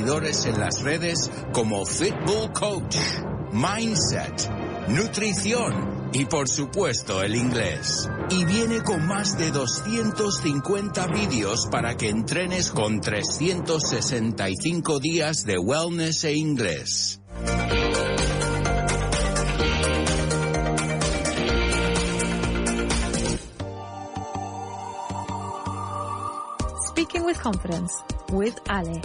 seguidores en las redes como Fitbull Coach, Mindset, Nutrición y por supuesto el inglés. Y viene con más de 250 vídeos para que entrenes con 365 días de wellness e inglés. Speaking with Confidence with Ale.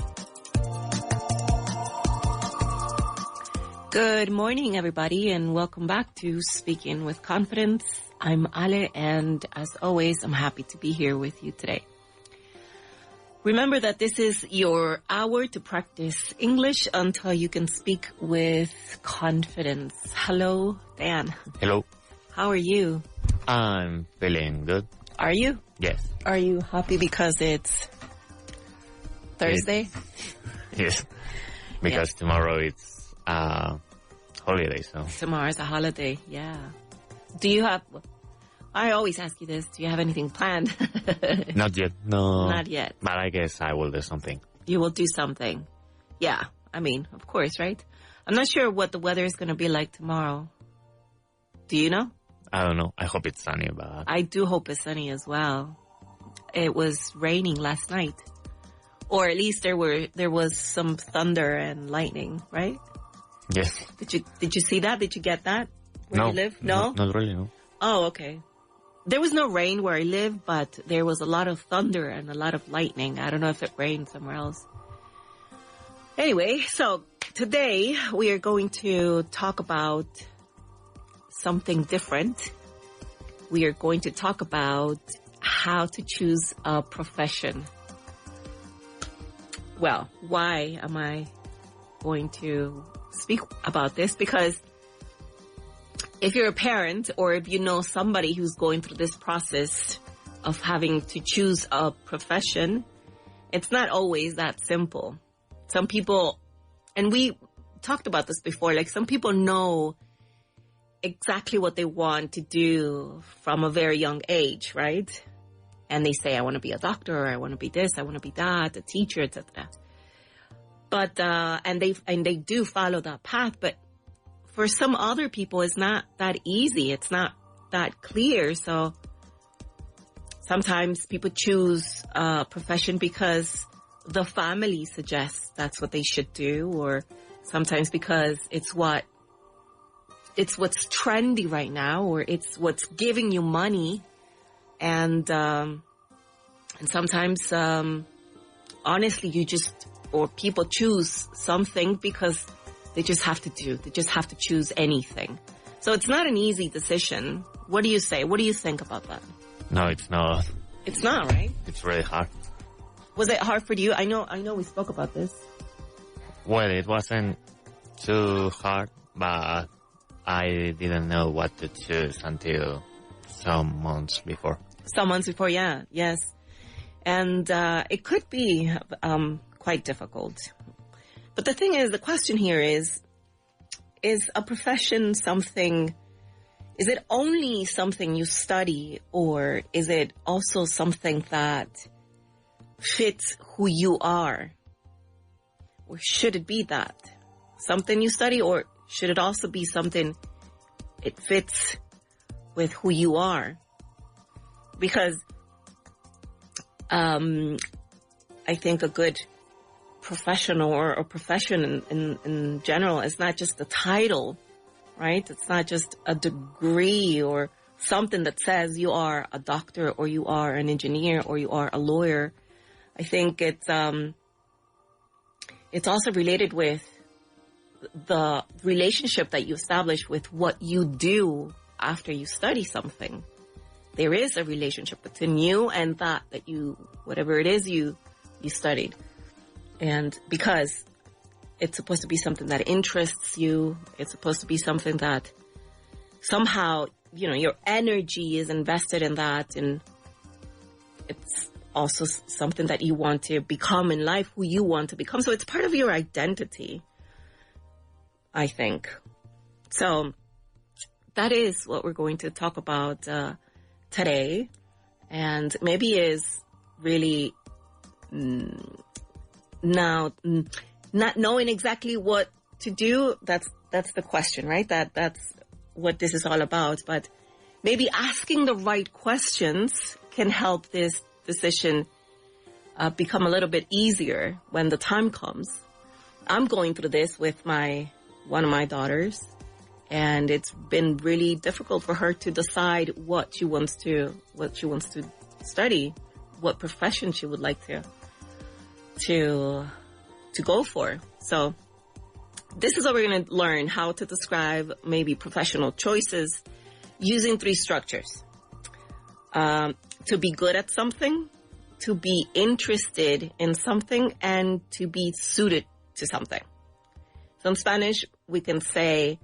Good morning, everybody, and welcome back to Speaking with Confidence. I'm Ale, and as always, I'm happy to be here with you today. Remember that this is your hour to practice English until you can speak with confidence. Hello, Dan. Hello. How are you? I'm feeling good. Are you? Yes. Are you happy because it's Thursday? Yes. Because tomorrow it's holiday, so. Tomorrow's a holiday, yeah. Do you have, I always ask you this, do you have anything planned? Not yet, no. Not yet. But I guess I will do something. You will do something. Yeah, I mean, of course, right? I'm not sure what the weather is going to be like tomorrow. Do you know? I don't know. I hope it's sunny, but... I do hope it's sunny as well. It was raining last night. Or at least there was some thunder and lightning, right? Yes. Did you see that? Did you get that? Where No. you live? No? Not really, no. Oh, okay. There was no rain where I live, but there was a lot of thunder and a lot of lightning. I don't know if it rained somewhere else. Anyway, so today we are going to talk about something different. We are going to talk about how to choose a profession. Well, why am I going to speak about this? Because if you're a parent or if you know somebody who's going through this process of having to choose a profession, it's not always that simple. Some people, and we talked about this before, like some people know exactly what they want to do from a very young age, right? And they say, I want to be a doctor, or I want to be this, I want to be that, a teacher, etc. But, and they do follow that path, but for some other people, it's not that easy. It's not that clear. So sometimes people choose a profession because the family suggests that's what they should do, or sometimes because it's what's trendy right now, or it's what's giving you money. And sometimes, honestly, or people choose something because they just have to choose anything. So it's not an easy decision. What do you say? What do you think about that? No, it's not. It's not, right? It's really hard. Was it hard for you? I know we spoke about this. Well, it wasn't too hard, but I didn't know what to choose until some months before. Some months before, yeah, yes. And it could be quite difficult. But the thing is, the question here is a profession something, is it only something you study, or is it also something that fits who you are? Or should it be that? Something you study, or should it also be something it fits with who you are? Because I think a good professional or a profession in general is not just a title, right? It's not just a degree or something that says you are a doctor or you are an engineer or you are a lawyer. I think it's also related with the relationship that you establish with what you do after you study something. There is a relationship between you and that you, whatever it is you studied. And because it's supposed to be something that interests you, it's supposed to be something that somehow, your energy is invested in that, and it's also something that you want to become in life, who you want to become. So it's part of your identity, I think. So that is what we're going to talk about today, and maybe is really now not knowing exactly what to do, that's the question, right? That's what this is all about. But maybe asking the right questions can help this decision become a little bit easier when the time comes. I'm going through this with one of my daughters, and it's been really difficult for her to decide what she wants to study, what profession she would like to go for. So this is what we're going to learn, how to describe maybe professional choices using 3 structures. To be good at something, to be interested in something, and to be suited to something. So in Spanish, we can say,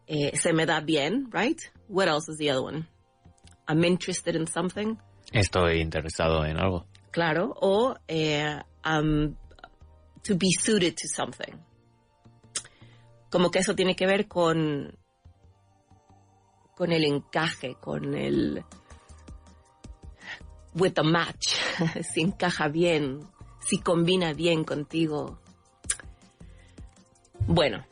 se me da bien, right? What else is the other one? I'm interested in something. Estoy interesado en algo. Claro. O to be suited to something. Como que eso tiene que ver con el encaje, with the match. Si encaja bien, si combina bien contigo. Bueno,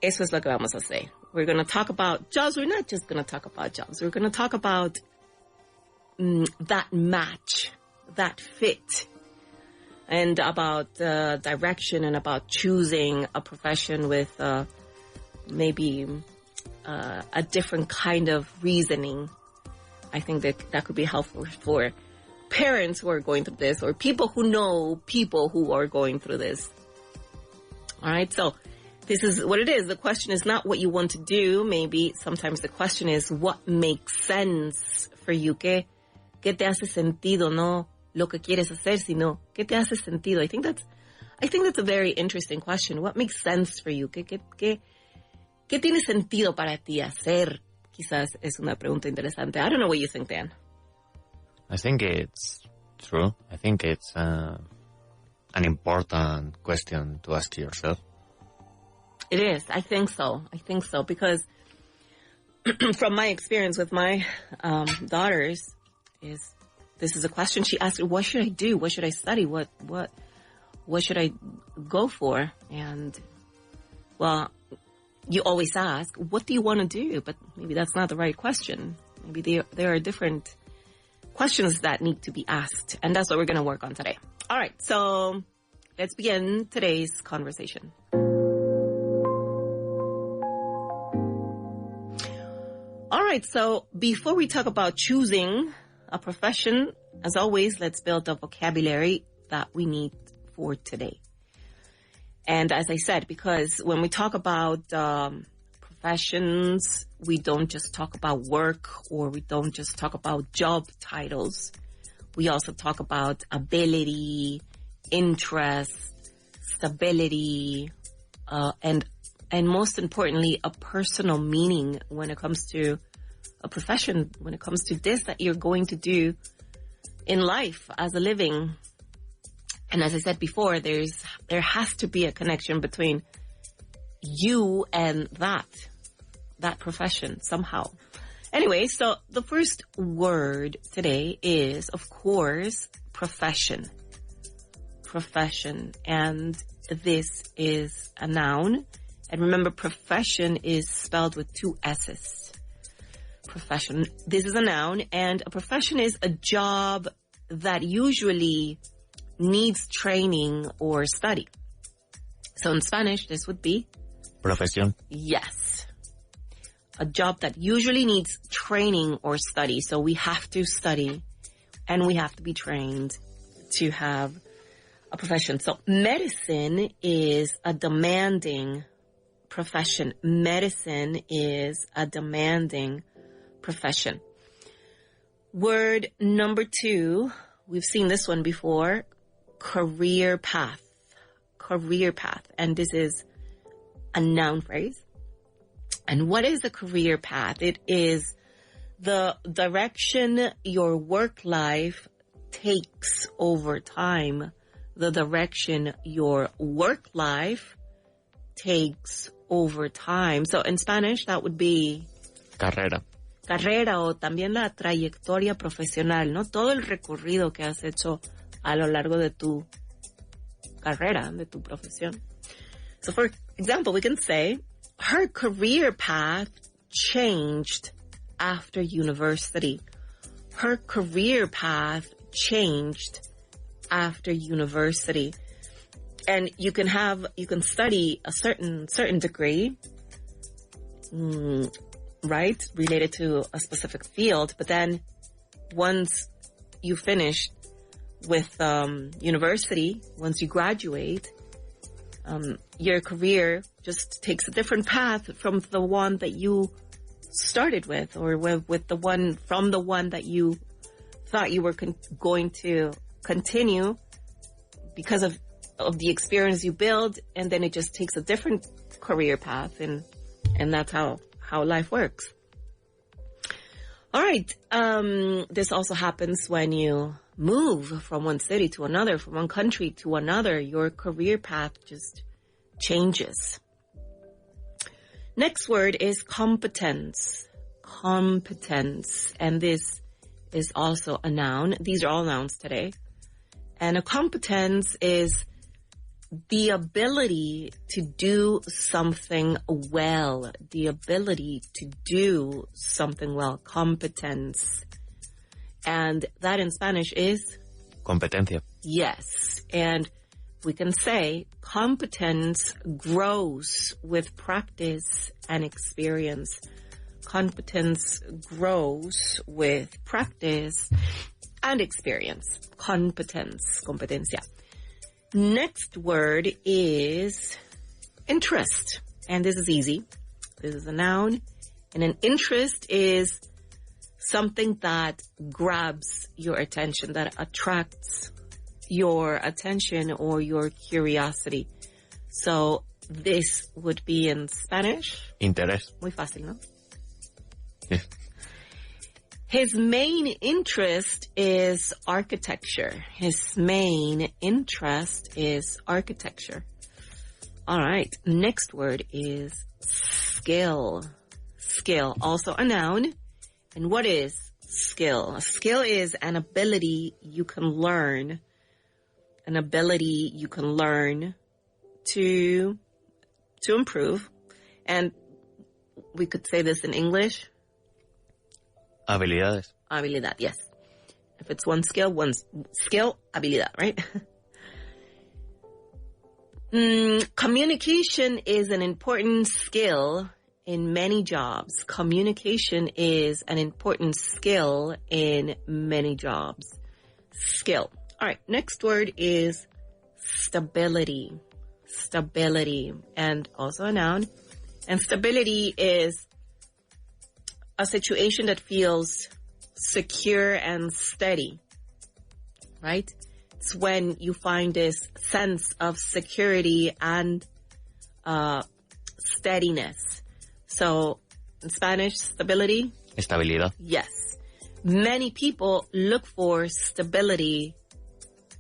eso es lo que vamos a hacer. We're going to talk about jobs. We're not just going to talk about jobs. We're going to talk about that match, that fit, and about direction, and about choosing a profession with maybe a different kind of reasoning. I think that could be helpful for parents who are going through this, or people who know people who are going through this. All right, so this is what it is. The question is not what you want to do. Maybe sometimes the question is what makes sense for you. ¿Qué te hace sentido? No lo que quieres hacer, sino ¿qué te hace sentido? I think that's a very interesting question. What makes sense for you? ¿Qué tiene sentido para ti hacer? Quizás es una pregunta interesante. I don't know what you think, Dan. I think it's true. I think it's an important question to ask yourself. It is. I think so. Because from my experience with my daughters, this is a question she asked. What should I do? What should I study? What should I go for? And well, you always ask, what do you want to do? But maybe that's not the right question. Maybe there are different questions that need to be asked. And that's what we're going to work on today. All right. So let's begin today's conversation. All right. So before we talk about choosing a profession, as always, let's build a vocabulary that we need for today. And as I said, because when we talk about professions, we don't just talk about work, or we don't just talk about job titles. We also talk about ability, interest, stability, and most importantly, a personal meaning when it comes to a profession, when it comes to this that you're going to do in life as a living. And as I said before, there has to be a connection between you and that profession somehow. Anyway, so the first word today is, of course, profession. Profession. And this is a noun. And remember, profession is spelled with 2 S's. Profession. This is a noun, and a profession is a job that usually needs training or study. So in Spanish, this would be? Profesión. Yes. A job that usually needs training or study. So we have to study and we have to be trained to have a profession. So medicine is a demanding profession. Medicine is a demanding profession. Word number 2, we've seen this one before, career path. Career path. And this is a noun phrase. And what is a career path? It is the direction your work life takes over time. The direction your work life takes over time. So in Spanish, that would be Carrera. Carrera, o también la trayectoria profesional, ¿no? Todo el recorrido que has hecho a lo largo de tu carrera, de tu profesión. So for example, we can say, her career path changed after university. Her career path changed after university. And you can study a certain degree, right, related to a specific field, but then once you finish with university, once you graduate, your career just takes a different path from the one that you started with, or with the one that you thought you were going to continue because of the experience you build, and then it just takes a different career path, and that's how life works. All right. This also happens when you move from one city to another, from one country to another. Your career path just changes. Next word is competence. Competence. And this is also a noun. These are all nouns today. And a competence is the ability to do something well. The ability to do something well. Competence. And that in Spanish is? Competencia. Yes. And we can say competence grows with practice and experience. Competence grows with practice and experience. Competence. Competencia. Next word is interest. And this is easy. This is a noun. And an interest is something that grabs your attention, that attracts your attention or your curiosity. So this would be in Spanish. Interés. Muy fácil, ¿no? Yeah. His main interest is architecture. His main interest is architecture. All right. Next word is skill. Skill, also a noun. And what is skill? A skill is an ability you can learn. An ability you can learn to improve. And we could say this in English. Habilidades. Habilidad, yes. If it's one skill, habilidad, right? Communication is an important skill in many jobs. Communication is an important skill in many jobs. Skill. All right, next word is stability. Stability, and also a noun. And stability is a situation that feels secure and steady, right? It's when you find this sense of security and steadiness. So in Spanish, stability? Estabilidad. Yes. Many people look for stability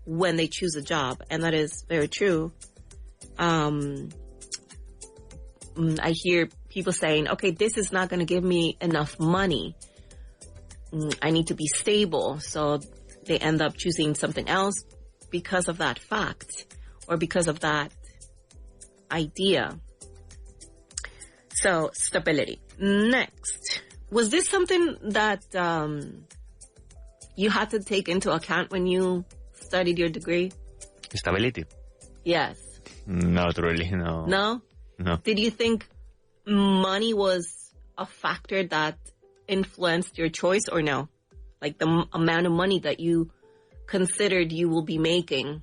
when they choose a job, and that is very true. I hear people saying, okay, this is not going to give me enough money. I need to be stable. So they end up choosing something else because of that fact or because of that idea. So stability. Next, was this something that you had to take into account when you studied your degree? Stability. Yes. Not really, no. No? No. Did you think money was a factor that influenced your choice or no? Like the amount of money that you considered you will be making?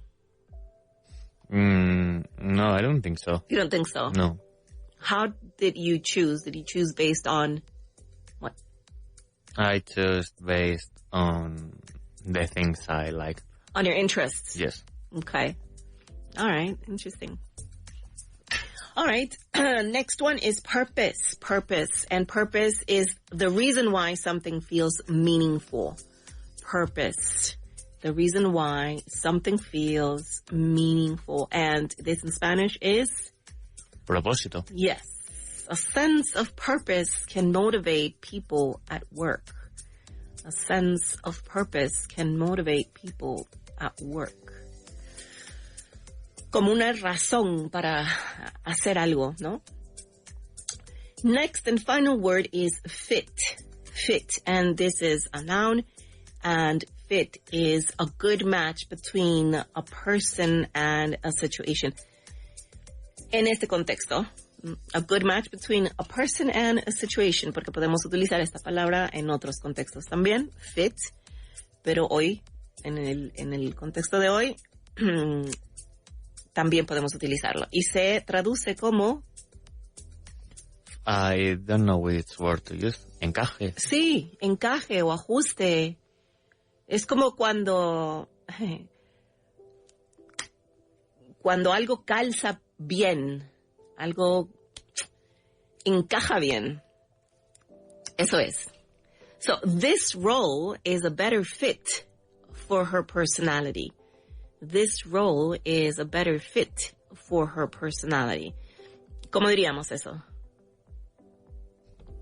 No, I don't think so. You don't think so? No. How did you choose? Did you choose based on what? I chose based on the things I like. On your interests? Yes. Okay. All right. Interesting. All right. Next one is purpose. Purpose. And purpose is the reason why something feels meaningful. Purpose. The reason why something feels meaningful. And this in Spanish is? Propósito. Yes. A sense of purpose can motivate people at work. A sense of purpose can motivate people at work. como una razón para hacer algo, ¿no? Next and final word is fit. Fit, and this is a noun, and fit is a good match between a person and a situation. En este contexto, a good match between a person and a situation, porque podemos utilizar esta palabra en otros contextos también, fit, pero hoy, en el contexto de hoy, también podemos utilizarlo. Y se traduce como... I don't know which word to use. Encaje. Sí, encaje o ajuste. Es como cuando algo calza bien, algo encaja bien. Eso es. So this role is a better fit for her personality. This role is a better fit for her personality. ¿Cómo diríamos eso?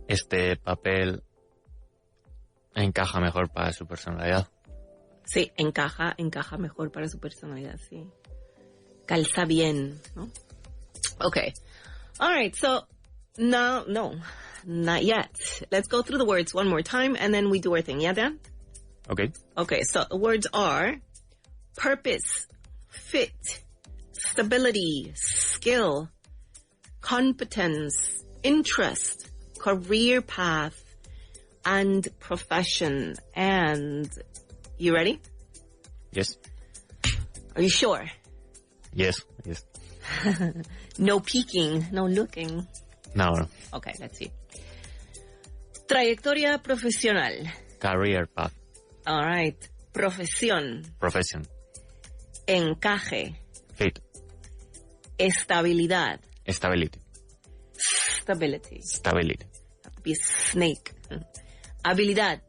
Este papel encaja mejor para su personalidad. Sí, encaja mejor para su personalidad, sí. Calza bien, ¿no? Okay. All right, so no, not yet. Let's go through the words one more time and then we do our thing. Yeah, Dan? Okay. Okay, so the words are purpose, fit, stability, skill, competence, interest, career path, and profession. And you ready? Yes. Are you sure? Yes. No peeking, no looking. No. Okay, let's see. Trayectoria profesional. Career path. All right. Profesión. Profession. Encaje. Fit. Estabilidad. Stability. Stability. Stability. Be snake. Habilidad.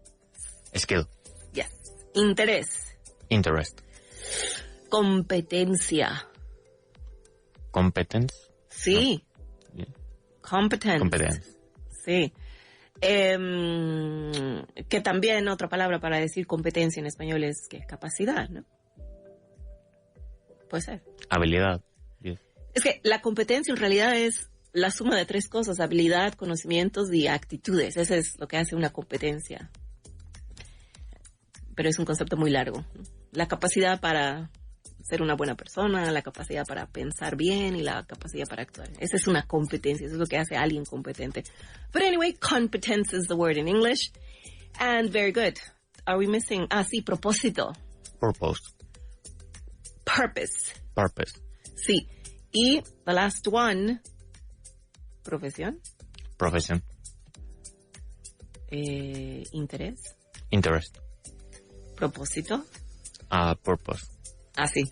Skill. Yes. Interés. Interest. Competencia. Competence. Sí. No. Yeah. Competence. Competence. Sí. Que también otra palabra para decir competencia en español es que capacidad, ¿no? Puede ser. Habilidad. Yes. Es que la competencia en realidad es la suma de tres cosas: habilidad, conocimientos y actitudes. Eso es lo que hace una competencia. Pero es un concepto muy largo. La capacidad para ser una buena persona, la capacidad para pensar bien y la capacidad para actuar. Esa es una competencia. Eso es lo que hace a alguien competente. But anyway, competence is the word in English. And very good. Are we missing? Sí, propósito. Purpose. Purpose. Purpose. Sí. Y the last one, profesión. Profession. Interés. Interest. Propósito. Purpose. Así.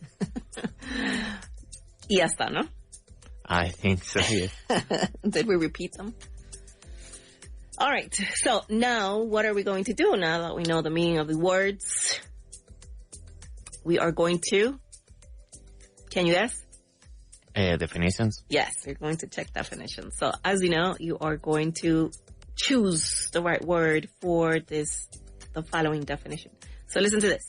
Y ya está, ¿no? I think so, yes. Did we repeat them? All right. So now what are we going to do now that we know the meaning of the words? We are going to... Can you guess? Definitions. Yes, we're going to check definitions. So as you know, you are going to choose the right word for the following definition. So listen to this.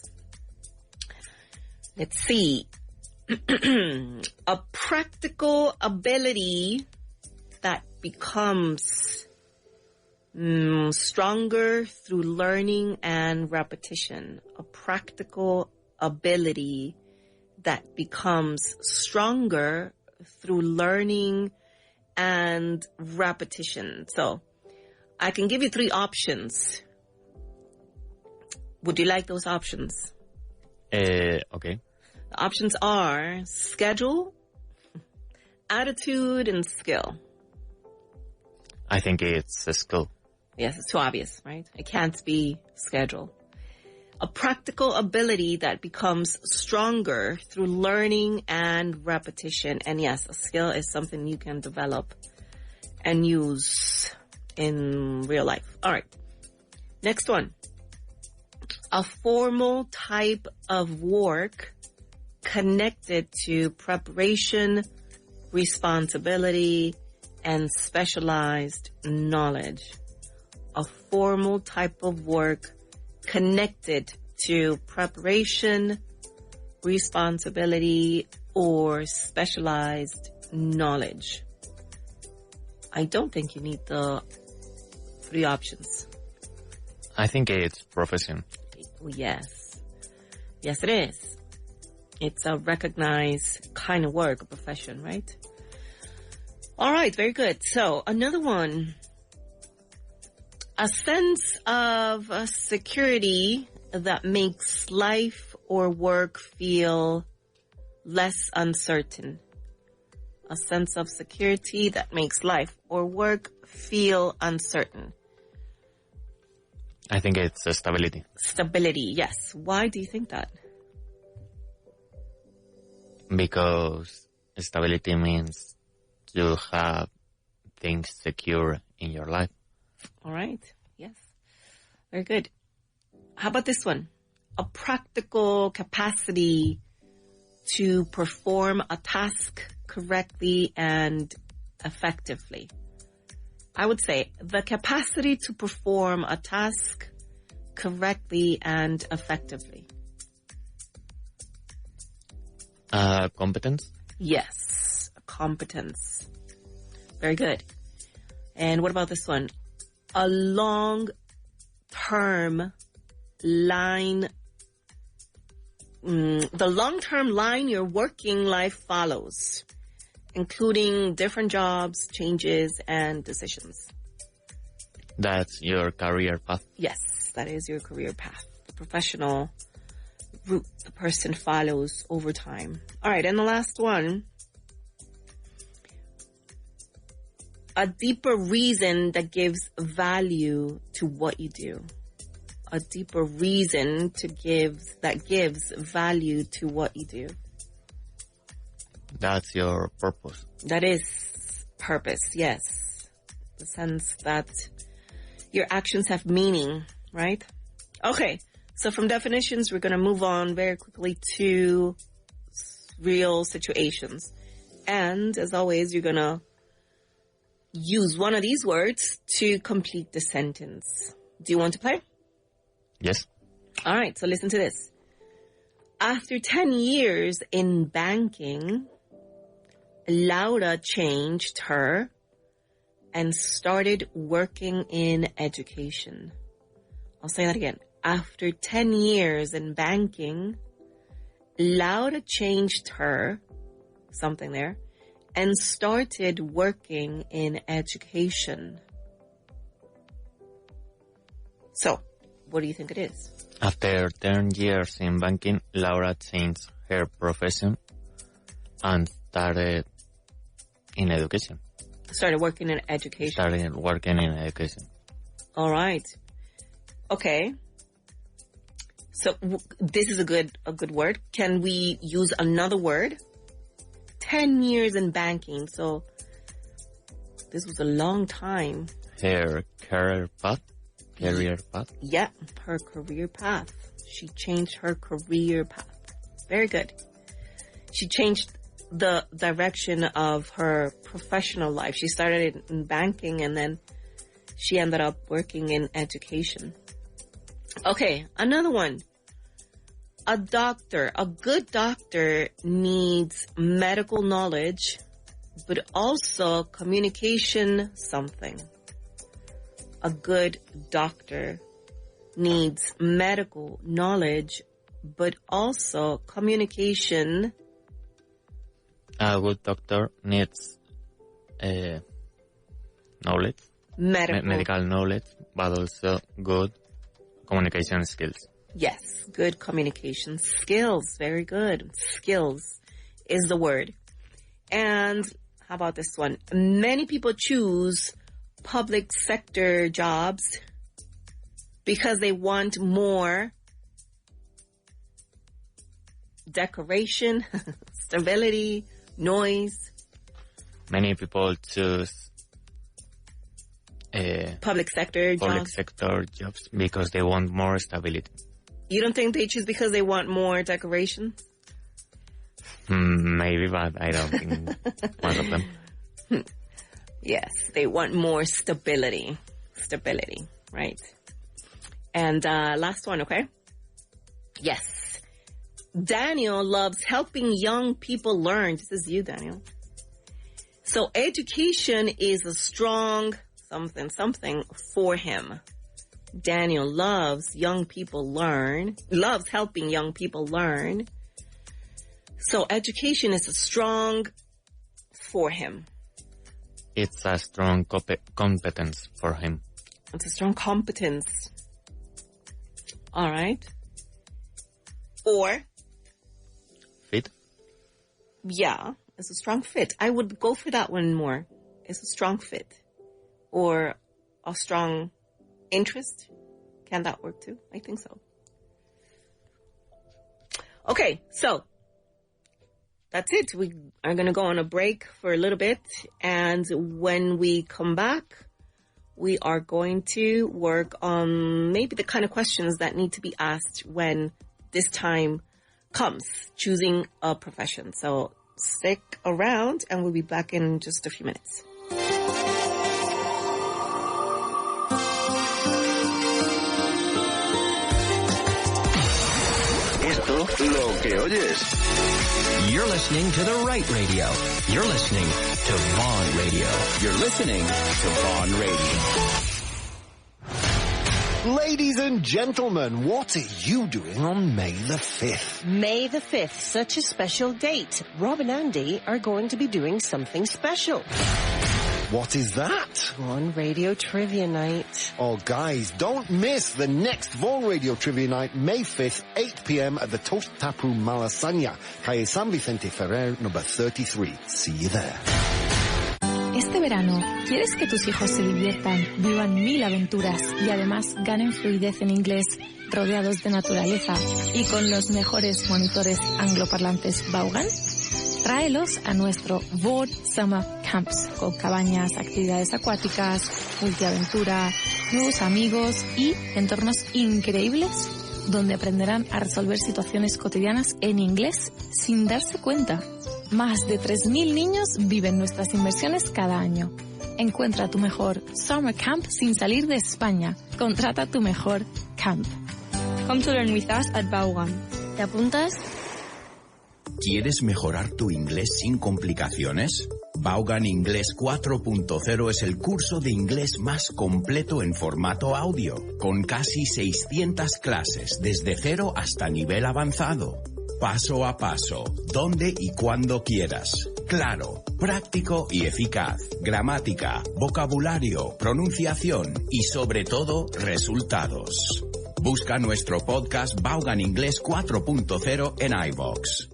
Let's see. A practical ability that becomes stronger through learning and repetition. A practical ability that becomes stronger through learning and repetition. So I can give you three options. Would you like those options? Okay. The options are schedule, attitude, and skill. I think it's a skill. Yes, it's too obvious, right? It can't be schedule. A practical ability that becomes stronger through learning and repetition. And yes, a skill is something you can develop and use in real life. All right. Next one. A formal type of work connected to preparation, responsibility, and specialized knowledge. A formal type of work connected to preparation, responsibility, or specialized knowledge? I don't think you need the 3 options. I think it's profession. Yes. Yes, it is. It's a recognized kind of work, a profession, right? All right, very good. So another one. A sense of security that makes life or work feel less uncertain. A sense of security that makes life or work feel uncertain. I think it's stability. Stability, yes. Why do you think that? Because stability means you have things secure in your life. All right. Yes. Very good. How about this one? A practical capacity to perform a task correctly and effectively. I would say the capacity to perform a task correctly and effectively. Competence? Yes, competence. Very good. And what about this one? A long-term line, the long-term line your working life follows, including different jobs, changes, and decisions. That's your career path. Yes, that is your career path, the professional route the person follows over time. All right, and the last one. A deeper reason that gives value to what you do. A deeper reason that gives value to what you do. That's your purpose. That is purpose, yes. The sense that your actions have meaning, right? Okay, so from definitions, we're going to move on very quickly to real situations. And as always, you're going to use one of these words to complete the sentence. Do you want to play? Yes. All right, so listen to this. After 10 years in banking, Laura changed her and started working in education. I'll say that again. After 10 years in banking, Laura changed her, something there, and started working in education. So, what do you think it is? After 10 years in banking, Laura changed her profession and started in education. Started working in education. All right. Okay. So this is a good word. Can we use another word? 10 years in banking. So this was a long time. Her career path. Yeah, her career path. She changed her career path. Very good. She changed the direction of her professional life. She started in banking and then she ended up working in education. Okay, another one. A good doctor needs medical knowledge, but also communication something. A good doctor needs medical knowledge, but also communication. A good doctor needs knowledge, medical knowledge, but also good communication skills. Yes, good communication skills. Very good. Skills is the word. And how about this one? Many people choose public sector jobs because they want more decoration, stability, noise. Many people choose public sector jobs because they want more stability. You don't think they choose because they want more decoration? Maybe, but I don't think one of them. Yes, they want more stability. Stability, right? And last one, okay? Yes. Daniel loves helping young people learn. This is you, Daniel. So education is a strong something for him. Daniel loves helping young people learn. So education is a strong for him. It's a strong competence for him. It's a strong competence. All right. Or? Fit? Yeah, it's a strong fit. I would go for that one more. It's a strong fit. Or a strong interest. Can that work too? I think so. Okay, so that's it. We are going to go on a break for a little bit. And when we come back, we are going to work on maybe the kind of questions that need to be asked when this time comes, choosing a profession. So stick around and we'll be back in just a few minutes. Esto lo que oyes. You're listening to the right radio. You're listening to Vaughan Radio. You're listening to Vaughan Radio. Ladies and gentlemen, what are you doing on May the 5th? May the 5th, such a special date. Rob and Andy are going to be doing something special. What is that? On Radio Trivia Night. Oh, guys, don't miss the next Vaughan Radio Trivia Night, May 5th, 8 p.m. at the Toast Tap Room, Malasaña, Calle San Vicente Ferrer, number 33. See you there. Este verano, ¿quieres que tus hijos se diviertan, vivan 1000 aventuras y además ganen fluidez en inglés, rodeados de naturaleza y con los mejores monitores angloparlantes Vaughan? Tráelos a nuestro Vaughan Summer Camps, con cabañas, actividades acuáticas, multiaventura, nuevos amigos y entornos increíbles donde aprenderán a resolver situaciones cotidianas en inglés sin darse cuenta. Más de 3.000 niños viven nuestras inmersiones cada año. Encuentra tu mejor Summer Camp sin salir de España. Contrata tu mejor camp. Come to learn with us at Vaughan. ¿Te apuntas? ¿Quieres mejorar tu inglés sin complicaciones? Vaughan Inglés 4.0 es el curso de inglés más completo en formato audio, con casi 600 clases desde cero hasta nivel avanzado. Paso a paso, donde y cuando quieras. Claro, práctico y eficaz. Gramática, vocabulario, pronunciación y sobre todo, resultados. Busca nuestro podcast Vaughan Inglés 4.0 en iVoox.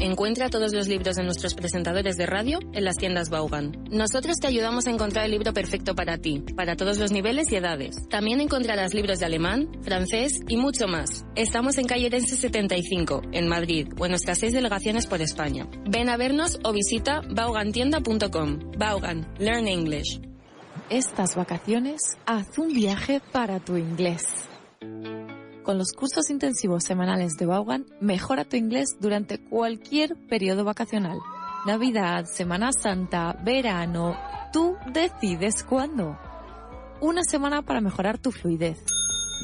Encuentra todos los libros de nuestros presentadores de radio en las tiendas Vaughan. Nosotros te ayudamos a encontrar el libro perfecto para ti, para todos los niveles y edades. También encontrarás libros de alemán, francés y mucho más. Estamos en calle Orense 75, en Madrid, o en nuestras 6 delegaciones por España. Ven a vernos o visita vaughantienda.com. Vaughan, learn English. Estas vacaciones, haz un viaje para tu inglés. Con los cursos intensivos semanales de Vaughan, mejora tu inglés durante cualquier periodo vacacional. Navidad, Semana Santa, verano, tú decides cuándo. Una semana para mejorar tu fluidez.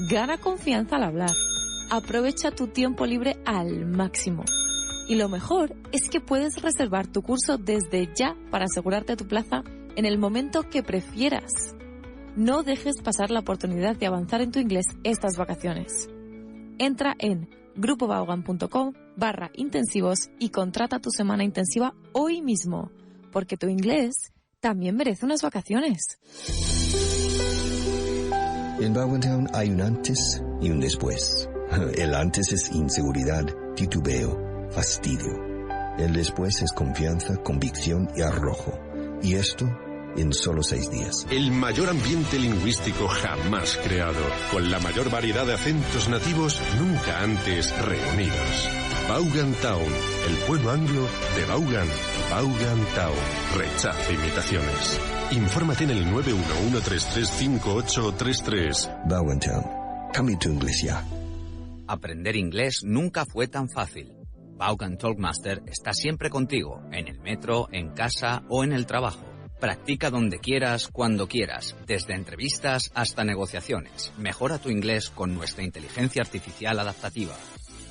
Gana confianza al hablar. Aprovecha tu tiempo libre al máximo. Y lo mejor es que puedes reservar tu curso desde ya para asegurarte tu plaza en el momento que prefieras. No dejes pasar la oportunidad de avanzar en tu inglés estas vacaciones. Entra en grupovaughan.com/intensivos y contrata tu semana intensiva hoy mismo, porque tu inglés también merece unas vacaciones. En Vaughan Town hay un antes y un después. El antes es inseguridad, titubeo, fastidio. El después es confianza, convicción y arrojo. Y esto en solo 6 días. El mayor ambiente lingüístico jamás creado, con la mayor variedad de acentos nativos nunca antes reunidos. Vaughan Town, el pueblo anglo de Vaughan. Vaughan Town, rechaza imitaciones. Infórmate en el 911-335833. Vaughan Town, cambia tu inglés ya. Aprender inglés nunca fue tan fácil. Vaughan Talkmaster está siempre contigo, en el metro, en casa o en el trabajo. Practica donde quieras, cuando quieras, desde entrevistas hasta negociaciones. Mejora tu inglés con nuestra inteligencia artificial adaptativa.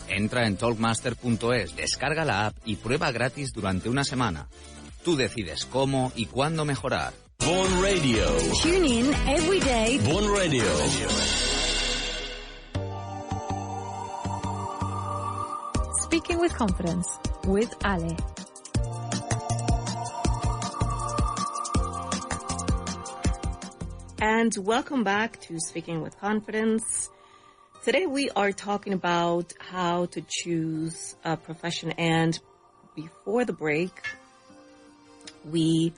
Entra en talkmaster.es, descarga la app y prueba gratis durante una semana. Tú decides cómo y cuándo mejorar. Vaughan Radio. Tune in every day. Vaughan Radio. Speaking with Confidence with Ale. And welcome back to Speaking with Confidence. Today we are talking about how to choose a profession, and before the break we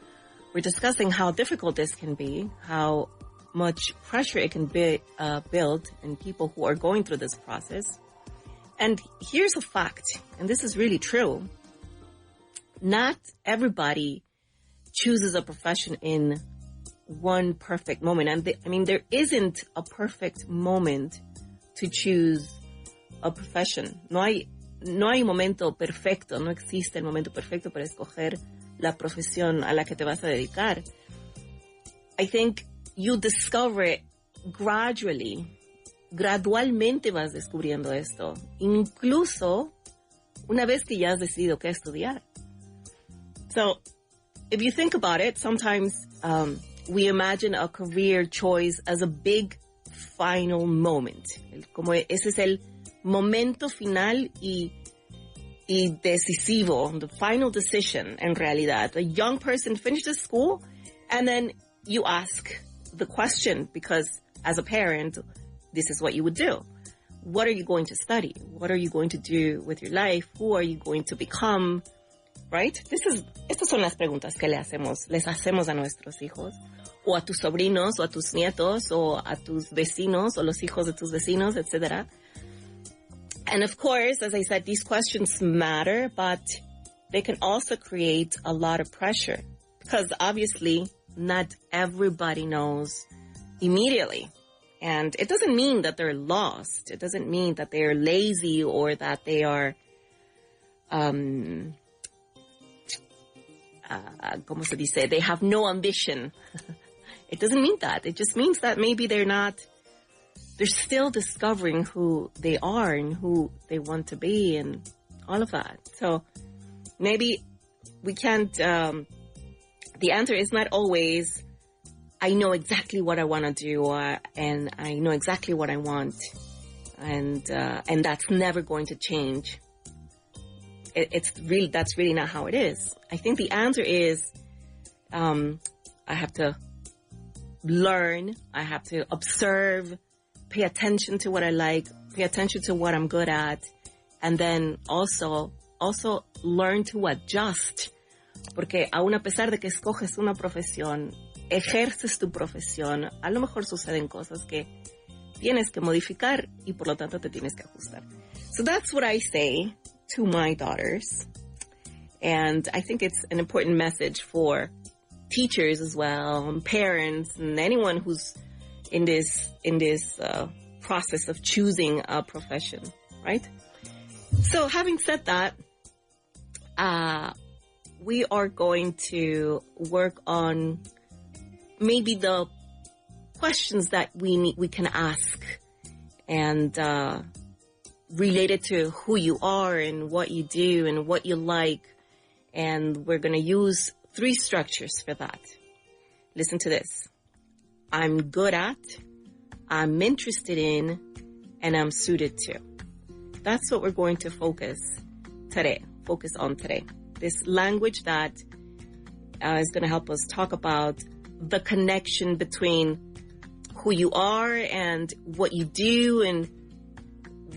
were discussing how difficult this can be, how much pressure it can be build in people who are going through this process. And here's a fact, and this is really true. Not everybody chooses a profession in one perfect moment. And there isn't a perfect moment to choose a profession. No hay momento perfecto, no existe el momento perfecto para escoger la profesión a la que te vas a dedicar. I think you discover it gradualmente vas descubriendo esto, incluso una vez que ya has decidido qué estudiar. So, if you think about it, sometimes we imagine a career choice as a big final moment. Como ese es el momento final y decisivo, the final decision en realidad. A young person finishes school and then you ask the question, because as a parent, this is what you would do. What are you going to study? What are you going to do with your life? Who are you going to become? Right? Estas son las preguntas que les hacemos a nuestros hijos, o a tus sobrinos, o a tus nietos, o a tus vecinos, o los hijos de tus vecinos, etc. And of course, as I said, these questions matter, but they can also create a lot of pressure, because obviously not everybody knows immediately. And it doesn't mean that they're lost. It doesn't mean that they're lazy or that they are, ¿cómo se dice? They have no ambition. It doesn't mean that. It just means that maybe they're still discovering who they are and who they want to be and all of that. So maybe we can't, the answer is not always, I know exactly what I want to do, and I know exactly what I want, and that's never going to change. That's really not how it is. I think the answer is, I have to learn, I have to observe, pay attention to what I like, pay attention to what I'm good at, and then also learn to adjust. Porque aún a pesar de que escoges una profesión, ejerces tu profesión, a lo mejor suceden cosas que tienes que modificar y por lo tanto te tienes que ajustar. So that's what I say to my daughters. And I think it's an important message for teachers as well, and parents, and anyone who's in this process of choosing a profession, right? So having said that, we are going to work on maybe the questions that we can ask, and related to who you are and what you do and what you like. And we're going to use 3 structures for that. Listen to this. I'm good at, I'm interested in, and I'm suited to. That's what we're going to focus on today. This language that is going to help us talk about the connection between who you are and what you do and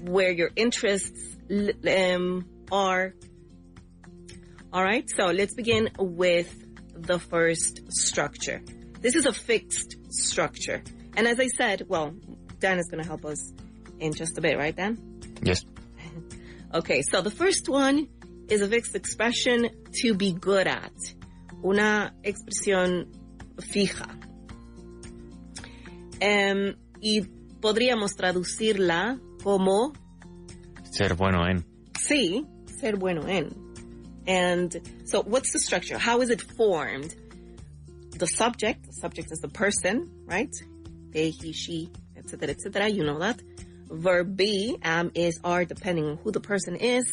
where your interests are. All right, so let's begin with the first structure. This is a fixed structure. And as I said, well, Dan is going to help us in just a bit, right, Dan? Yes. Okay, so the first one is a fixed expression, to be good at. Una expresión fija. Y podríamos traducirla como... ser bueno en. Sí, ser bueno en. And so what's the structure? How is it formed? The subject is the person, right? They, he, she, etc., etc. You know that. Verb be, am, is, are, depending on who the person is.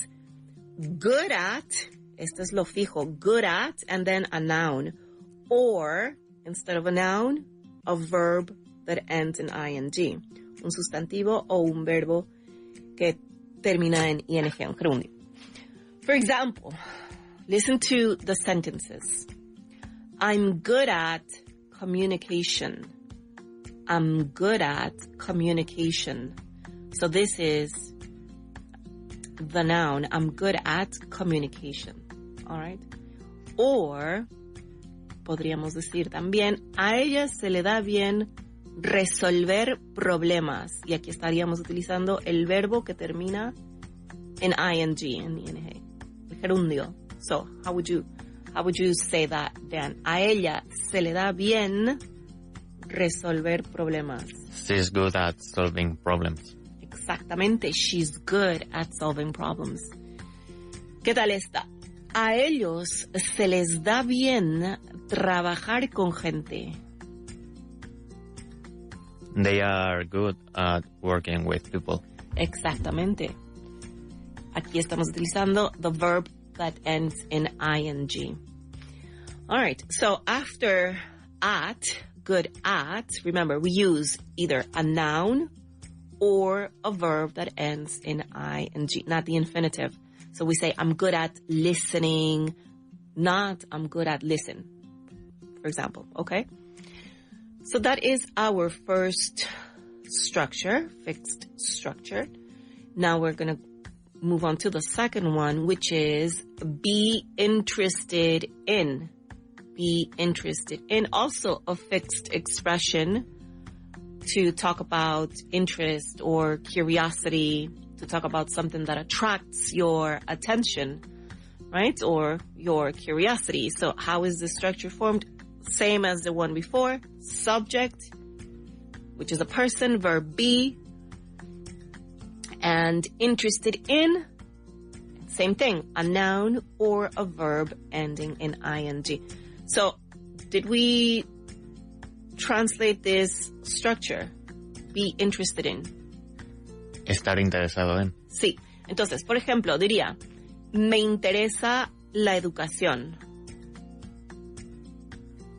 Good at, esto es lo fijo, good at, and then a noun. Or, instead of a noun, a verb that ends in ing. Un sustantivo o un verbo que termina en ing, un gerundio. For example, listen to the sentences. I'm good at communication. I'm good at communication. So this is the noun. I'm good at communication. All right. Or, podríamos decir también, a ella se le da bien resolver problemas. Y aquí estaríamos utilizando el verbo que termina en ing, el gerundio. So, how would you say that, Dan? A ella se le da bien resolver problemas. She's good at solving problems. Exactamente, she's good at solving problems. ¿Qué tal esta? A ellos se les da bien trabajar con gente. They are good at working with people. Exactamente. Aquí estamos utilizando the verb that ends in ing. All right, so after at, good at, remember, we use either a noun or a verb that ends in ing, not the infinitive. So we say, I'm good at listening, not I'm good at listen, for example, okay? So that is our first structure, fixed structure. Now we're going to move on to the second one, which is be interested in. Be interested in, also a fixed expression to talk about interest or curiosity, to talk about something that attracts your attention, right? Or your curiosity. So how is the structure formed? Same as the one before. Subject, which is a person, verb be, and interested in, same thing, a noun or a verb ending in ing. So, did we translate this structure? Be interested in. Estar interesado en. Sí. Entonces, por ejemplo, diría, me interesa la educación.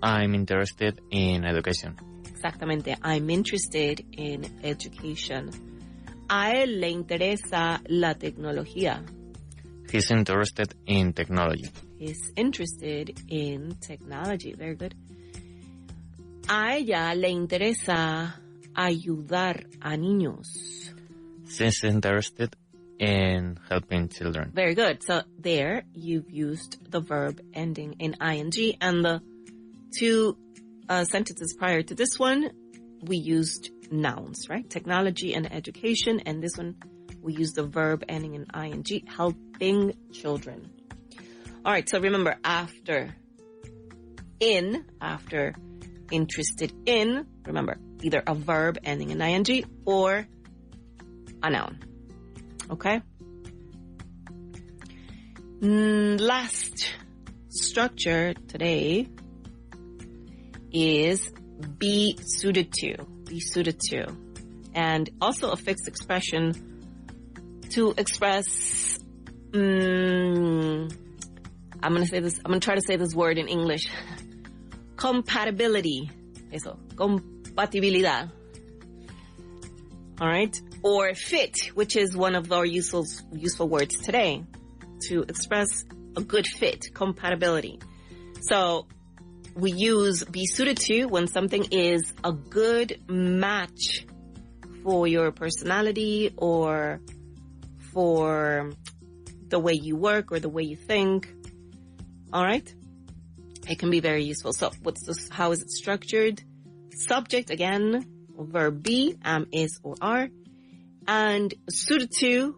I'm interested in education. Exactamente. I'm interested in education. A él le interesa la tecnología. He's interested in technology. He's interested in technology. Very good. A ella le interesa ayudar a niños. She's interested in helping children. Very good. So there you've used the verb ending in ing, and the two sentences prior to this one, we used nouns, right? Technology and education. And this one, we used the verb ending in ing, helping children. All right, so remember, after interested in, remember, either a verb ending in ing or a noun. Okay? Last structure today is be suited to. Be suited to. And also a fixed expression to express, I'm going to try to say this word in English. Compatibility. Eso. Compatibilidad. All right? Or fit, which is one of our useful words today. To express a good fit. Compatibility. So, we use be suited to when something is a good match for your personality or for the way you work or the way you think. All right? It can be very useful. So how is it structured? Subject, again, verb be, am, is, or are. And suited to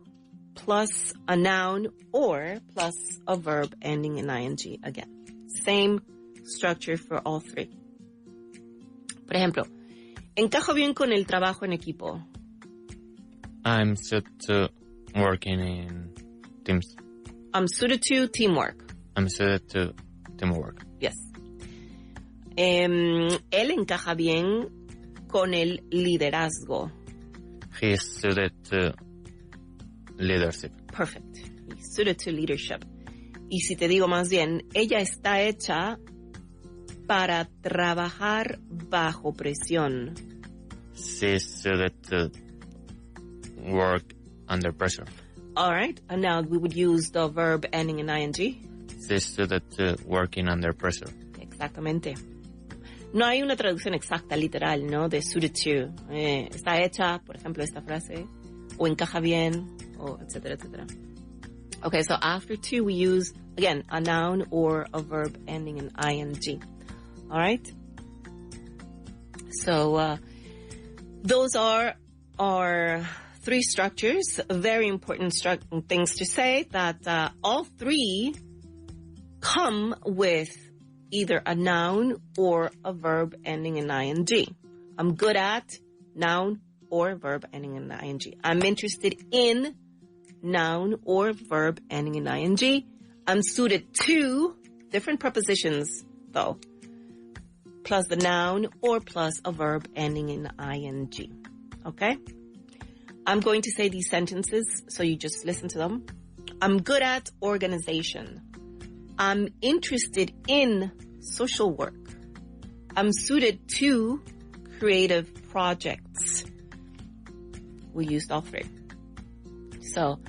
plus a noun or plus a verb ending in ing again. Same structure for all three. Por ejemplo, encajo bien con el trabajo en equipo. I'm suited to working in teams. I'm suited to teamwork. I'm suited to teamwork. Yes. Él encaja bien con el liderazgo. He is suited to leadership. Perfect. He's suited to leadership. Y si te digo más bien, ella está hecha para trabajar bajo presión. She is suited to work under pressure. All right. And now we would use the verb ending in ing. She is suited to working under pressure. Exactamente. No hay una traducción exacta, literal, ¿no? De suited to. Está hecha, por ejemplo, esta frase. O encaja bien, o etcétera, etcétera. Okay, so after to, we use, again, a noun or a verb ending in ing. All right? So, those are our three structures. Very important things to say that all three come with either a noun or a verb ending in ing. I'm good at, noun or verb ending in ing. I'm interested in, noun or verb ending in ing. I'm suited to, different prepositions though, plus the noun or plus a verb ending in ing. Okay? I'm going to say these sentences, so you just listen to them. I'm good at organization. I'm interested in social work. I'm suited to creative projects. We used all three. So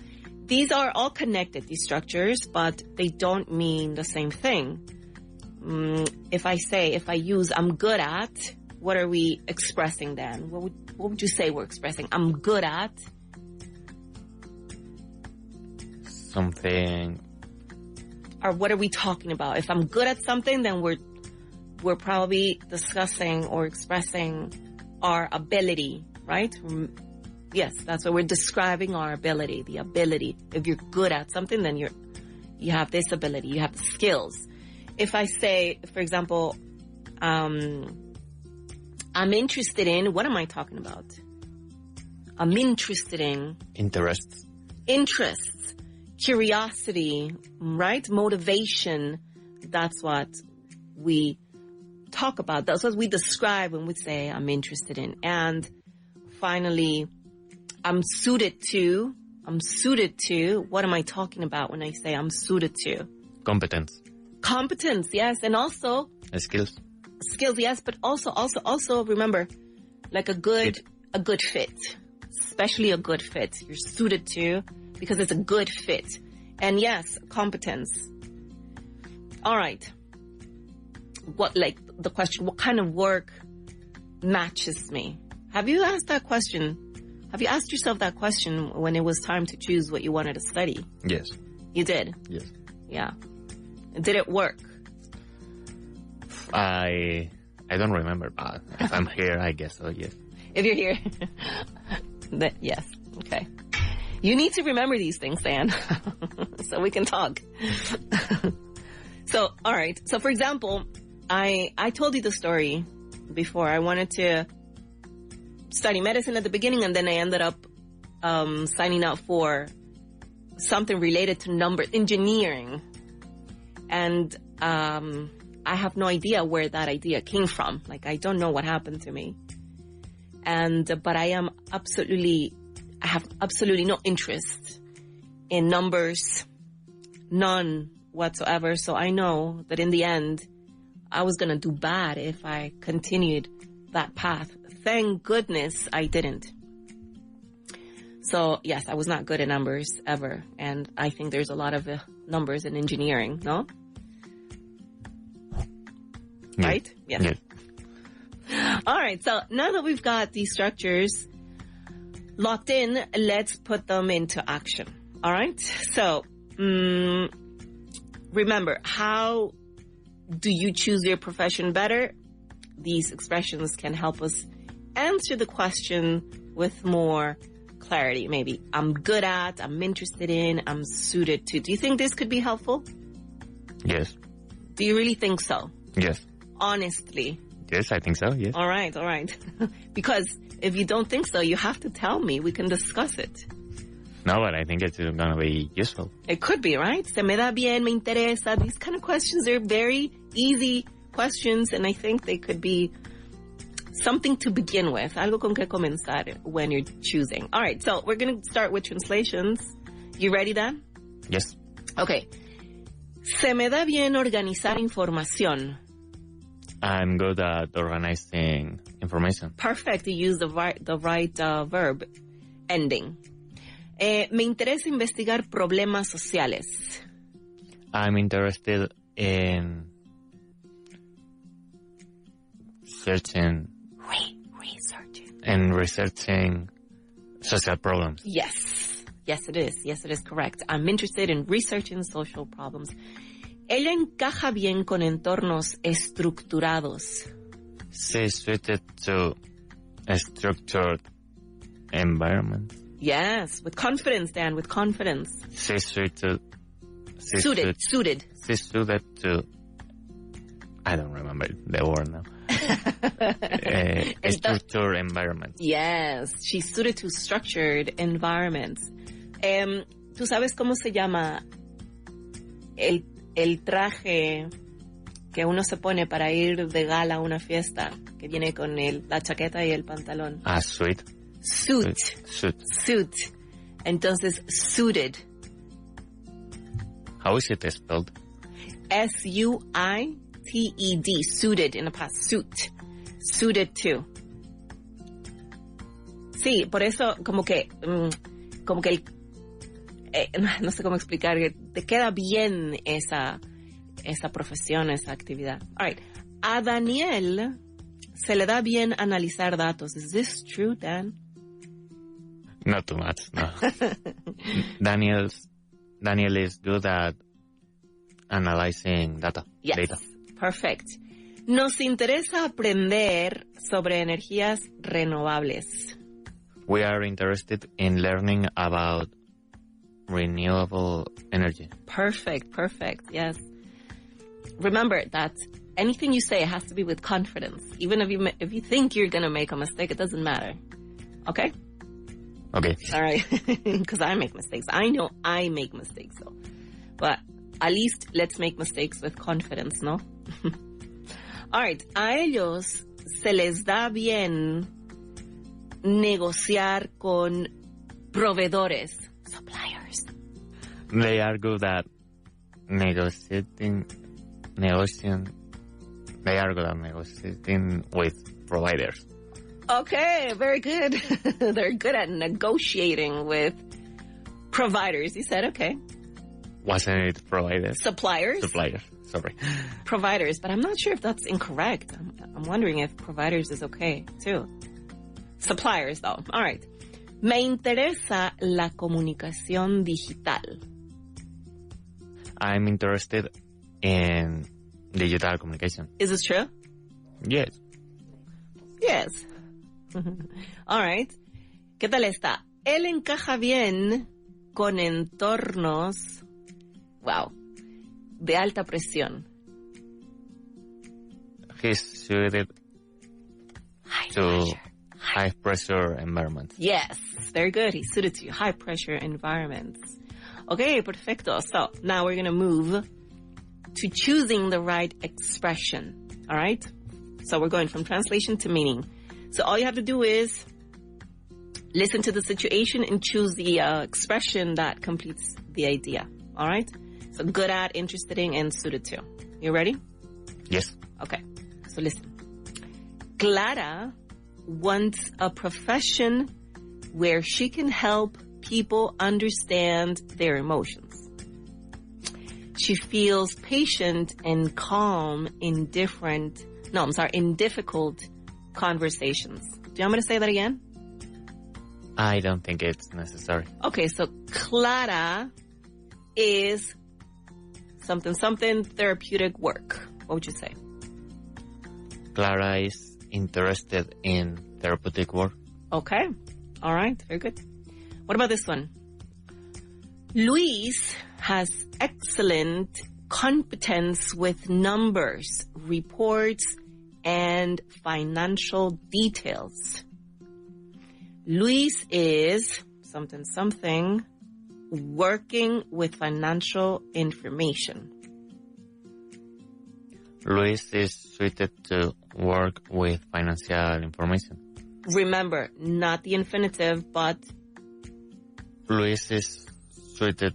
these are all connected, these structures, but they don't mean the same thing. If I use I'm good at, what are we expressing then? What would you say we're expressing? I'm good at something. Or what are we talking about? If I'm good at something, then we're probably discussing or expressing our ability, right? Yes, that's what we're describing, our ability, the ability. If you're good at something, then you have this ability, you have the skills. If I say, for example, I'm interested in, what am I talking about? I'm interested in... Interests, curiosity, right? Motivation. That's what we talk about. That's what we describe when we say I'm interested in. And finally, I'm suited to. What am I talking about when I say I'm suited to? Competence, yes. And also... Skills, yes. But also remember, like a good fit. Especially a good fit. You're suited to because it's a good fit. And yes, competence. All right. The question, what kind of work matches me? Have you asked that question? Have you asked yourself that question when it was time to choose what you wanted to study? Yes. You did? Yes. Yeah. Did it work? I don't remember, but if I'm here, I guess so, yes. If you're here, then yes. Okay. You need to remember these things, Dan, so we can talk. So, all right. So, for example, I told you the story before. I wanted to study medicine at the beginning, and then I ended up signing up for something related to numbers, engineering. And I have no idea where that idea came from. Like, I don't know what happened to me. But I have absolutely no interest in numbers, none whatsoever. So I know that in the end, I was going to do bad if I continued that path. Thank goodness I didn't. So yes, I was not good at numbers ever. And I think there's a lot of numbers in engineering, no? Yeah. Right? Yes. Yeah. All right. So now that we've got these structures locked in, let's put them into action. All right. So remember, how do you choose your profession better? These expressions can help us answer the question with more clarity. Maybe I'm good at, I'm interested in, I'm suited to. Do you think this could be helpful? Yes. Do you really think so? Yes. Honestly. Yes, I think so, yes. All right. Because if you don't think so, you have to tell me. We can discuss it. No, but I think it's going to be useful. It could be, right? Se me da bien, me interesa. These kind of questions are very easy questions, and I think they could be something to begin with, algo con que comenzar when you're choosing. All right, so we're going to start with translations. You ready, Dan? Yes. Okay. Se me da bien organizar información. I'm good at organizing information. Perfect. You use the right verb ending. Me interesa investigar problemas sociales. I'm interested in researching social problems. Yes. Yes, it is. Yes, it is correct. I'm interested in researching social problems. Ella encaja bien con entornos estructurados. She's suited to a structured environment. Yes, with confidence, Dan, with confidence. She's suited. Suited. She's suited to... I don't remember the word now. A structured environment. Yes, she's suited to structured environments. ¿Tú sabes cómo se llama el traje que uno se pone para ir de gala a una fiesta? Que viene con la chaqueta y el pantalón. Suit. Suit. Entonces, suited. How is it spelled? S-U-I-T-E-D. Suited in the past. Suited to. Sí, por eso como que no sé cómo explicar, que te queda bien esa profesión, esa actividad. All right. A Daniel se le da bien analizar datos. Is this true, Dan? Not too much, no. Daniel is good at analyzing data. Yes, data. Perfect. Nos interesa aprender sobre energías renovables. We are interested in learning about renewable energy. Perfect. Yes. Remember that anything you say has to be with confidence. Even if you think you're going to make a mistake, it doesn't matter. Okay? Okay. All right. Because I make mistakes. I know I make mistakes, though. But at least let's make mistakes with confidence, ¿no? All right. A ellos se les da bien negociar con proveedores. Suppliers. They are good at negotiating with providers. Okay, very good. They're good at negotiating with providers. You said, okay. Wasn't it providers? Suppliers, sorry. Providers, but I'm not sure if that's incorrect. I'm wondering if providers is okay, too. Suppliers, though. All right. Me interesa la comunicación digital. I'm interested in digital communication. Is this true? Yes. All right. ¿Qué tal está? Él encaja bien con entornos, de alta presión. He's suited to high pressure environments. Yes, very good. He's suited to high pressure environments. Okay, perfecto. So now we're going to move to choosing the right expression. All right? So we're going from translation to meaning. So all you have to do is listen to the situation and choose the expression that completes the idea. All right? So good at, interested in, and suited to. You ready? Yes. Okay. So listen. Clara wants a profession where she can help people understand their emotions. She feels patient and calm in difficult conversations. Do you want me to say that again? I don't think it's necessary. Okay, so Clara is something therapeutic work. What would you say? Clara is interested in therapeutic work. Okay. All right. Very good. What about this one? Luis has excellent competence with numbers, reports, and financial details. Luis is something working with financial information. Luis is suited to work with financial information. Remember, not the infinitive, but... Luis is suited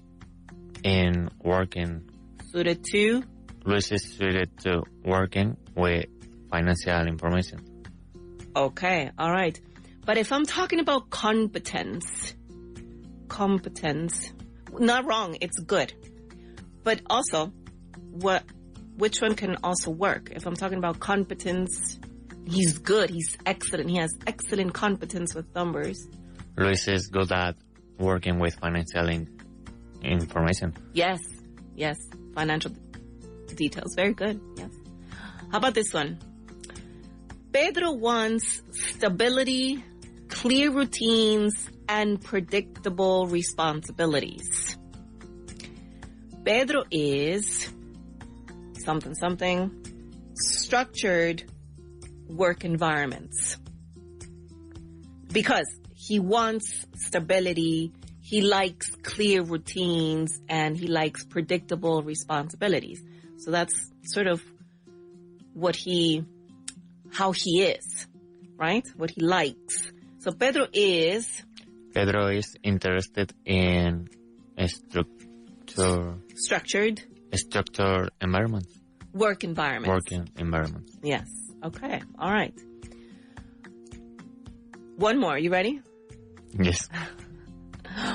in working... Suited to? Luis is suited to working with financial information. Okay, all right. But if I'm talking about competence, not wrong, it's good. But also, which one can also work? If I'm talking about competence, he's good, he's excellent, he has excellent competence with numbers. Luis is good at working with financial information. Yes, financial details, very good, yes. How about this one? Pedro wants stability, clear routines, and predictable responsibilities. Pedro is something, structured work environments. Because he wants stability, he likes clear routines, and he likes predictable responsibilities. So that's sort of how he is, right? What he likes. So Pedro is interested in structured environments. Working environments. Yes. Okay. All right. One more. You ready? Yes.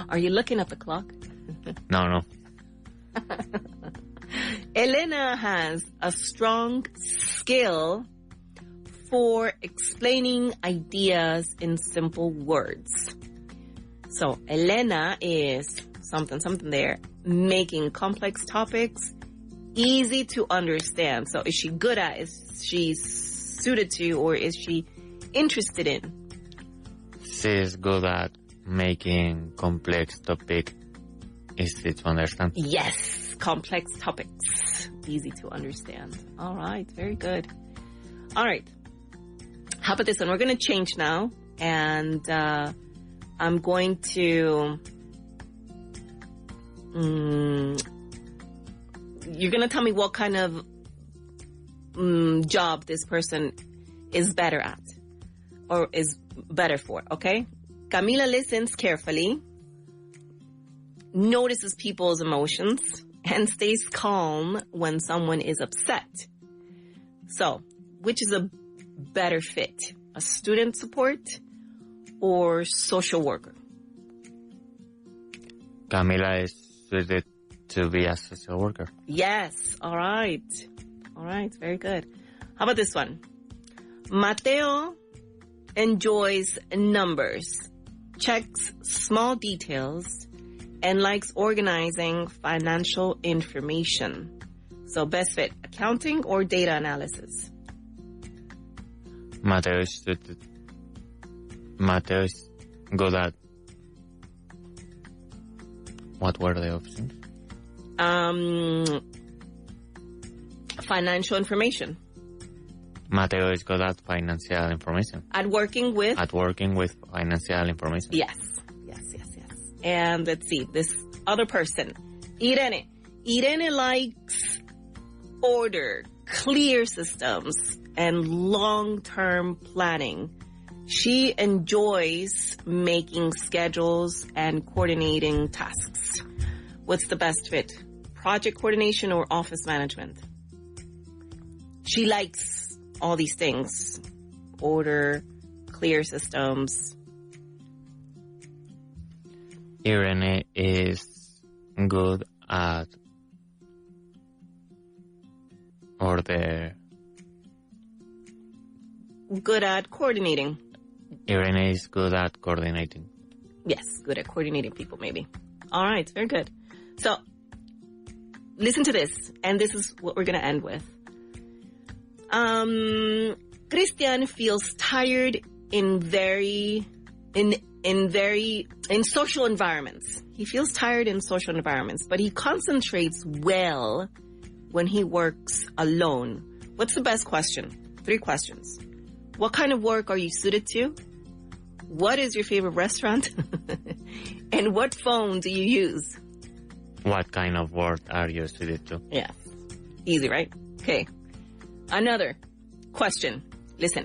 Are you looking at the clock? No. Elena has a strong skill for explaining ideas in simple words. So Elena is something there, making complex topics easy to understand. So is she good at, is she suited to, or is she interested in? She is good at making complex topics easy to understand. Yes, complex topics easy to understand. All right, very good. All right. How about this one? We're going to change now, and I'm going to... you're going to tell me what kind of job this person is better at or is better for, okay? Camila listens carefully, notices people's emotions, and stays calm when someone is upset. So, which is a better fit? A student support or social worker? Camila is suited to be a social worker. Yes. All right. Very good. How about this one? Mateo enjoys numbers, checks small details, and likes organizing financial information. So best fit, accounting or data analysis? Mateo is good at... What were the options? Financial information. Mateo is good at financial information. At working with financial information. Yes. And let's see, this other person, Irene. Irene likes order, clear systems, and long-term planning. She enjoys making schedules and coordinating tasks. What's the best fit? Project coordination or office management? She likes all these things. Order, clear systems. Irene is good at order. Good at coordinating. Irene is good at coordinating. Yes, good at coordinating people, maybe. All right, very good. So, listen to this, and this is what we're going to end with. Christian feels tired in social environments. He feels tired in social environments, but he concentrates well when he works alone. What's the best question? 3 questions. What kind of work are you suited to? What is your favorite restaurant? And what phone do you use? What kind of work are you suited to? Yeah. Easy, right? Okay. Another question. Listen.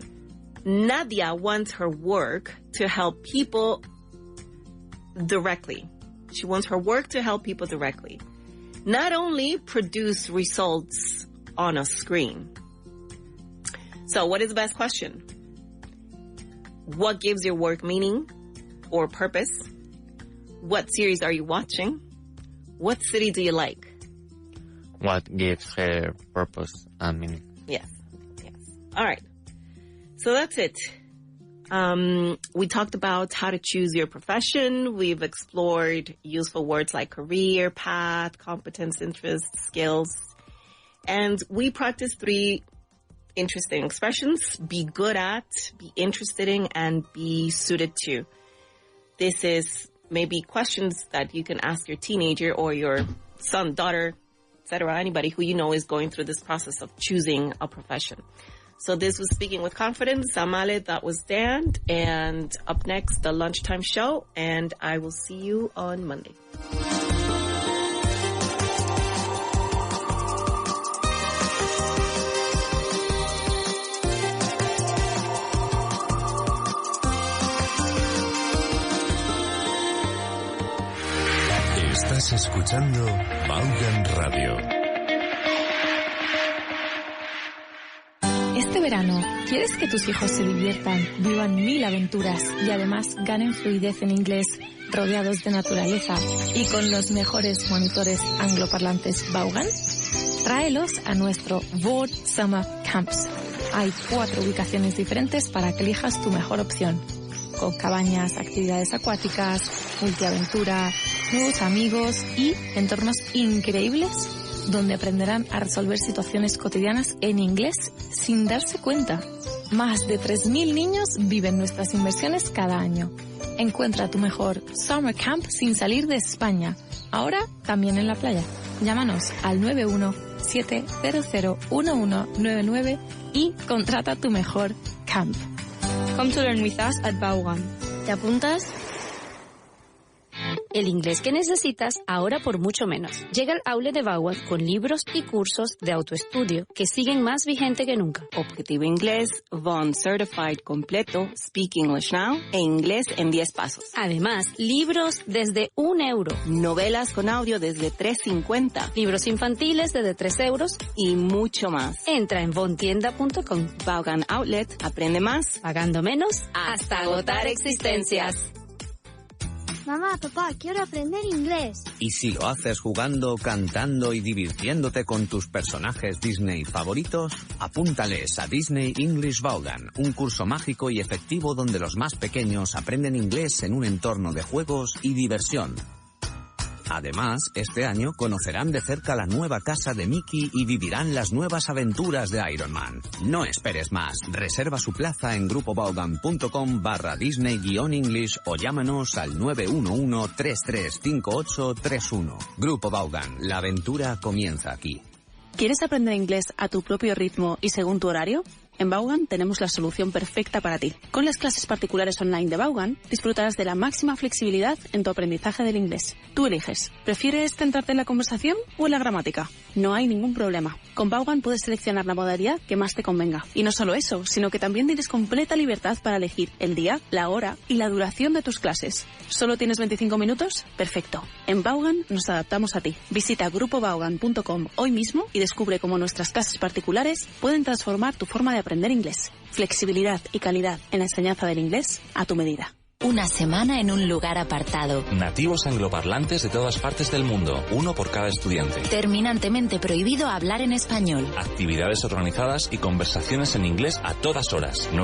Nadia wants her work to help people directly. She wants her work to help people directly. Not only produce results on a screen. So what is the best question? What gives your work meaning or purpose? What series are you watching? What city do you like? What gives her purpose and meaning? Yes. All right. So that's it. We talked about how to choose your profession. We've explored useful words like career, path, competence, interests, skills. And we practiced 3 interesting expressions: be good at, be interested in, and be suited to. This is maybe questions that you can ask your teenager or your son, daughter, etc., anybody who you know is going through this process of choosing a profession. So this was Speaking with Confidence. I'm Ale, that was Dan. And up next, the Lunchtime Show. And I will see you on Monday. Estás escuchando Vaughan Radio. Este verano, ¿quieres que tus hijos se diviertan, vivan 1000 aventuras y además ganen fluidez en inglés, rodeados de naturaleza y con los mejores monitores angloparlantes Vaughan? Tráelos a nuestro Vaughan Summer Camps. Hay 4 ubicaciones diferentes para que elijas tu mejor opción, con cabañas, actividades acuáticas, multiaventura, nuevos amigos y entornos increíbles donde aprenderán a resolver situaciones cotidianas en inglés sin darse cuenta. Más de 3.000 niños viven nuestras inversiones cada año. Encuentra tu mejor Summer Camp sin salir de España, ahora también en la playa. Llámanos al 917001199 y contrata tu mejor camp. Come to learn with us at Vaughan. ¿Te apuntas? El inglés que necesitas ahora por mucho menos. Llega al outlet de Vaughan con libros y cursos de autoestudio que siguen más vigente que nunca. Objetivo Inglés, Vaughan Certified completo, Speak English Now e Inglés en 10 pasos. Además, libros desde €1. Novelas con audio desde $3.50. Libros infantiles desde €3. Y mucho más. Entra en vaughantienda.com. Vaughan Outlet, aprende más, pagando menos, hasta agotar existencias. Mamá, papá, quiero aprender inglés. Y si lo haces jugando, cantando y divirtiéndote con tus personajes Disney favoritos, apúntales a Disney English Vaughan, un curso mágico y efectivo donde los más pequeños aprenden inglés en un entorno de juegos y diversión. Además, este año conocerán de cerca la nueva casa de Mickey y vivirán las nuevas aventuras de Iron Man. No esperes más. Reserva su plaza en grupovaughan.com/Disney-English o llámanos al 911-335831. Grupo Vaughan, la aventura comienza aquí. ¿Quieres aprender inglés a tu propio ritmo y según tu horario? En Vaughan tenemos la solución perfecta para ti. Con las clases particulares online de Vaughan, disfrutarás de la máxima flexibilidad en tu aprendizaje del inglés. Tú eliges. ¿Prefieres centrarte en la conversación o en la gramática? No hay ningún problema. Con Vaughan puedes seleccionar la modalidad que más te convenga. Y no solo eso, sino que también tienes completa libertad para elegir el día, la hora y la duración de tus clases. ¿Solo tienes 25 minutos? Perfecto. En Vaughan nos adaptamos a ti. Visita grupovaughan.com hoy mismo y descubre cómo nuestras clases particulares pueden transformar tu forma de aprender inglés. Flexibilidad y calidad en la enseñanza del inglés a tu medida. Una semana en un lugar apartado. Nativos angloparlantes de todas partes del mundo, uno por cada estudiante. Terminantemente prohibido hablar en español. Actividades organizadas y conversaciones en inglés a todas horas. No